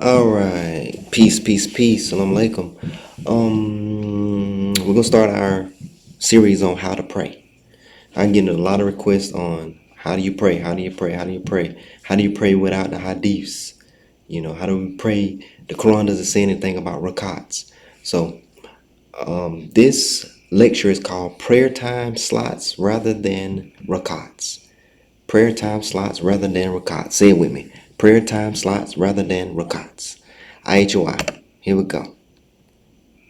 All right, peace, peace, peace. Salam alaikum. We're gonna start our series on how to pray. I'm getting a lot of requests on how do you pray, how do you pray, how do you pray, how do you pray without the hadiths. How do we pray? The Quran doesn't say anything about rakats. So this lecture is called Prayer Time Slots Rather Than Rakats. Prayer time slots rather than rakats. Say it with me. Prayer time slots rather than rakats. IHOI. Here we go.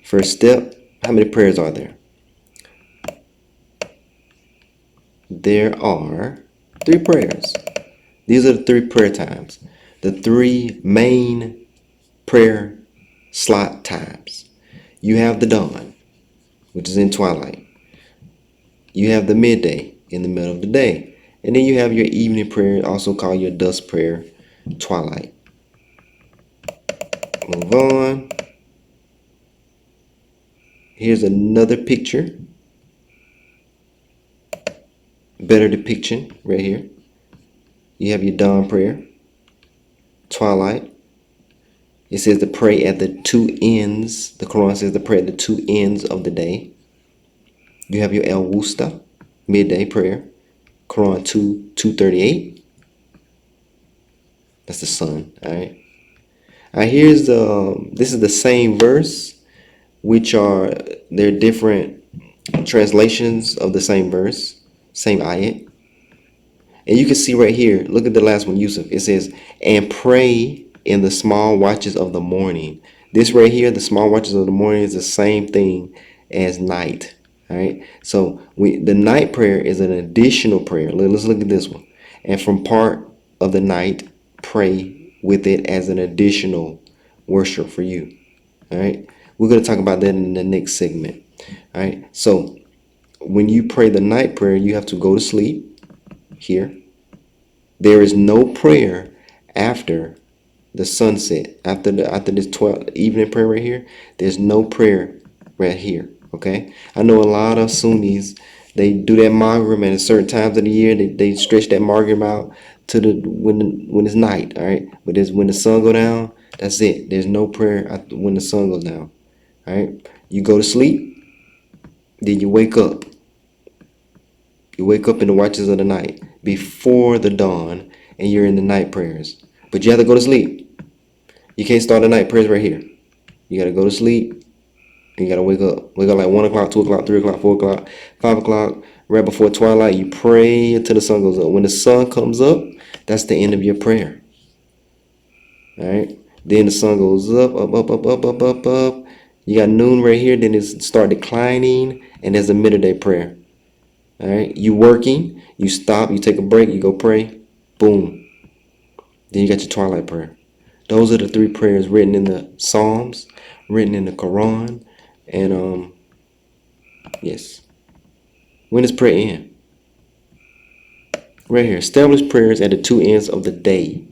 First step. How many prayers are there? There are three prayers. These are the three prayer times. The three main prayer slot times. You have the dawn, which is in twilight. You have the midday, in the middle of the day. And then you have your evening prayer, also called your dusk prayer, twilight. Move on. Here's another picture. Better depiction right here. You have your dawn prayer, twilight. It says to pray at the two ends. The Quran says to pray at the two ends of the day. You have your El Wusta, midday prayer. Quran 2:38. That's the sun. All right. All right. This is the same verse, they're different translations of the same verse, same ayat. And you can see right here, look at the last one, Yusuf. It says, and pray in the small watches of the morning. This right here, the small watches of the morning, is the same thing as night. All right. So the night prayer is an additional prayer. Let's look at this one. And from part of the night, pray with it as an additional worship for you. All right. We're going to talk about that in the next segment. All right. So when you pray the night prayer, you have to go to sleep here. There is no prayer after the sunset. After this 12 evening prayer right here, there's no prayer right here. Okay. I know a lot of Sunnis, they do that Maghrib at certain times of the year. They stretch that Maghrib out to when it's night. All right. But when the sun go down, that's it. There's no prayer when the sun goes down. All right. You go to sleep, then you wake up. You wake up in the watches of the night before the dawn, and you're in the night prayers. But you have to go to sleep. You can't start the night prayers right here. You got to go to sleep, and you got to wake up. Wake up like 1 o'clock, 2 o'clock, 3 o'clock, 4 o'clock, 5 o'clock. Right before twilight, you pray until the sun goes up. When the sun comes up, that's the end of your prayer. All right? Then the sun goes up, up, up, up, up, up, up, up. You got noon right here. Then it start declining, and there's a midday prayer. All right, you working, you stop, you take a break, you go pray, boom. Then you got your twilight prayer. Those are the three prayers written in the Psalms, written in the Quran, and yes. When does prayer end? Right here, establish prayers at the two ends of the day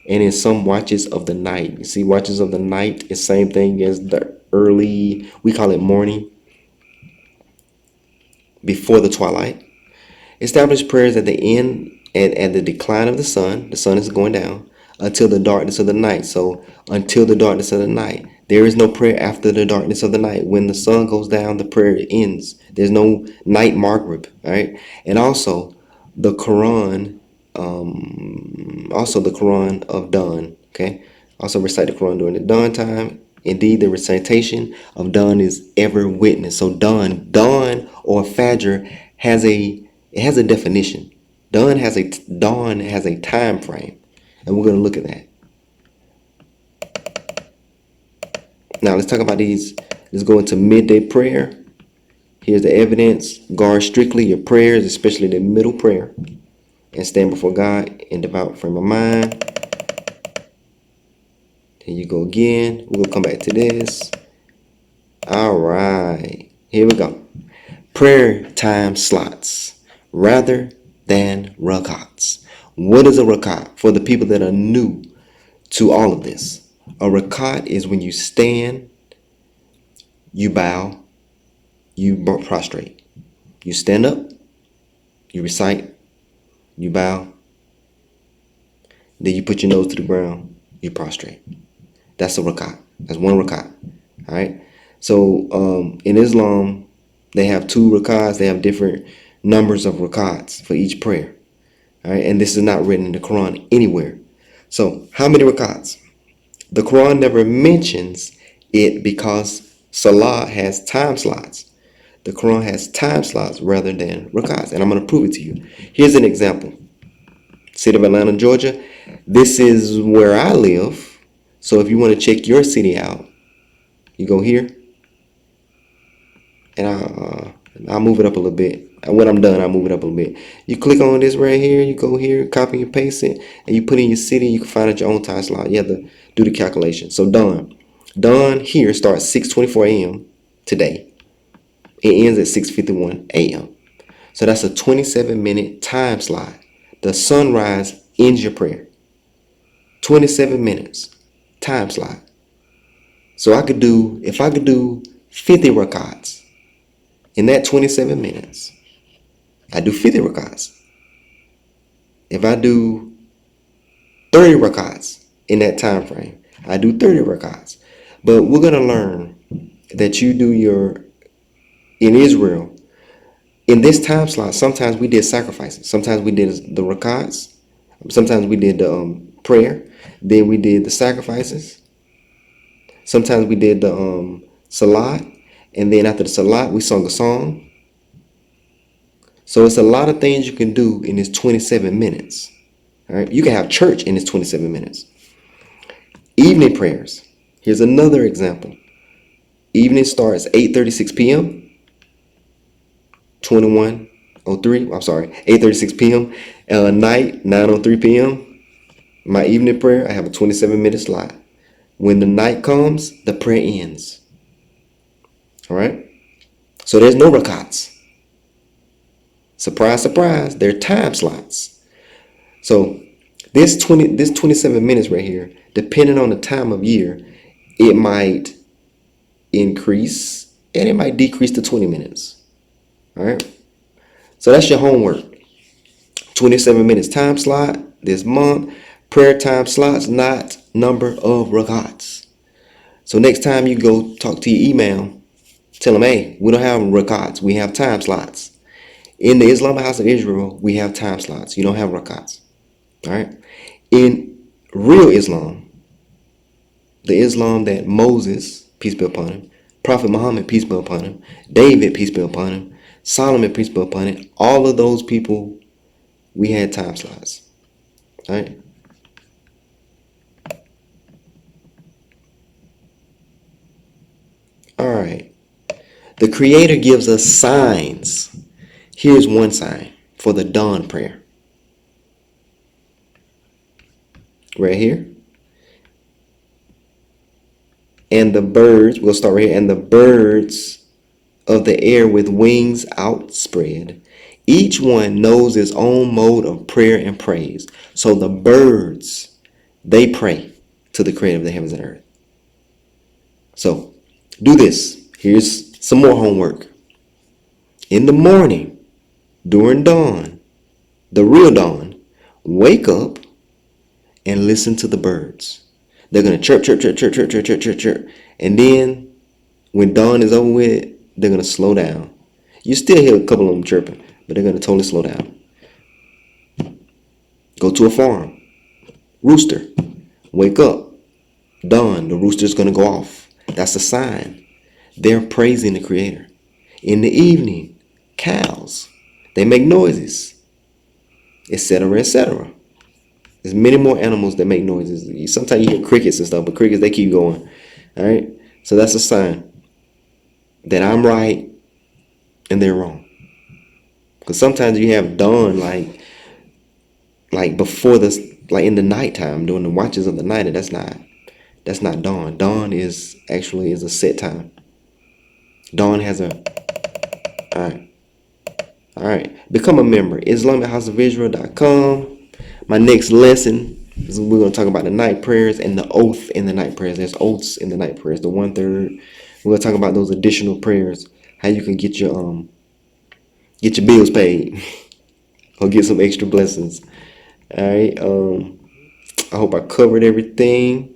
and in some watches of the night. You see, watches of the night is same thing as the early, we call it morning, before the twilight. Establish prayers at the end at the decline of the sun. The sun is going down until the darkness of the night. So until the darkness of the night. There is no prayer after the darkness of the night. When the sun goes down, the prayer ends. There's no night maghrib. All right. And also the Quran, the Quran of dawn. Okay. Also recite the Quran during the dawn time. Indeed, the recitation of dawn is ever witnessed. So dawn or fajr has a definition. Dawn has a time frame, and we're going to look at that. Now let's talk about these. Let's go into midday prayer. Here's the evidence. Guard strictly your prayers, especially the middle prayer, and stand before God in devout frame of mind. Here you go again. We're gonna come back to this. All right, here we go. Prayer time slots rather than rakats. What is a rakat? For the people that are new to all of this, a rakat is when you stand, you bow, you prostrate. You stand up, you recite, you bow, then you put your nose to the ground, you prostrate. That's a rakat. That's one rakat. All right. So in Islam, they have two rakats. They have different numbers of rakats for each prayer. All right. And this is not written in the Quran anywhere. So how many rakats? The Quran never mentions it because Salah has time slots. The Quran has time slots rather than rakats. And I'm going to prove it to you. Here's an example. City of Atlanta, Georgia. This is where I live. So if you want to check your city out, you go here, and I'll move it up a little bit. When I'm done, I'll move it up a little bit. You click on this right here, you go here, copy and paste it, and you put in your city. You can find out your own time slot. You have to do the calculation. So dawn here starts 6:24 a.m. today. It ends at 6:51 a.m. So that's a 27-minute time slot. The sunrise ends your prayer. 27 minutes time slot. So if I could do 50 rakats in that 27 minutes, I do 50 rakats. If I do 30 rakats in that time frame, I do 30 rakats. But we're going to learn that you do in Israel, in this time slot, sometimes we did sacrifices. Sometimes we did the rakats. Sometimes we did the prayer. Then we did the sacrifices. Sometimes we did the salat. And then after the salat, we sung a song. So it's a lot of things you can do in this 27 minutes. All right, you can have church in this 27 minutes. Evening prayers. Here's another example. Evening starts 8:36 p.m. 21:03. I'm sorry, 8:36 p.m. Night 9:03 p.m. My evening prayer, I have a 27-minute slot. When the night comes, the prayer ends. All right. So there's no rakats. Surprise, surprise. They're time slots. So this 27 minutes right here, depending on the time of year, it might increase and it might decrease to 20 minutes. All right. So that's your homework. 27 minutes time slot this month. Prayer time slots, not number of rakats. So next time you go talk to your email, tell them, hey, we don't have rakats. We have time slots. In the Islamic House of Israel, we have time slots. You don't have rakats. All right. In real Islam, the Islam that Moses, peace be upon him, Prophet Muhammad, peace be upon him, David, peace be upon him, Solomon, peace be upon him, all of those people, we had time slots. All right. All right. The Creator gives us signs. Here's one sign for the dawn prayer. Right here. And the birds, we'll start right here, and the birds of the air with wings outspread. Each one knows its own mode of prayer and praise. So the birds, they pray to the Creator of the heavens and earth. So do this. Here's some more homework. In the morning, during dawn, the real dawn, wake up and listen to the birds. They're going to chirp, chirp, chirp, chirp, chirp, chirp, chirp, chirp, chirp. And then when dawn is over with, they're going to slow down. You still hear a couple of them chirping, but they're going to totally slow down. Go to a farm. Rooster, wake up. Dawn, the rooster's going to go off. That's a sign. They're praising the Creator. In the evening, cows, they make noises, etc., etc. There's many more animals that make noises. Sometimes you hear crickets and stuff, but crickets, they keep going. All right? So that's a sign that I'm right and they're wrong. Because sometimes you have dawn like before this, like in the nighttime, during the watches of the night, and that's not dawn. Dawn is actually a set time. Dawn has all right. Become a member. IslamicHouseofIsrael.com. My next lesson is we're going to talk about the night prayers and the oath in the night prayers. There's oaths in the night prayers. The 1/3. We're going to talk about those additional prayers. How you can get your bills paid or get some extra blessings. All right. I hope I covered everything.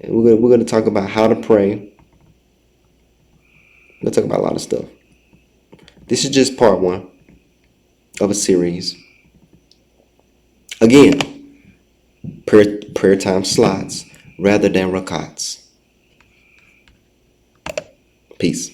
And we're gonna talk about how to pray. We're gonna talk about a lot of stuff. This is just part one of a series. Again, prayer time slots rather than rakats. Peace.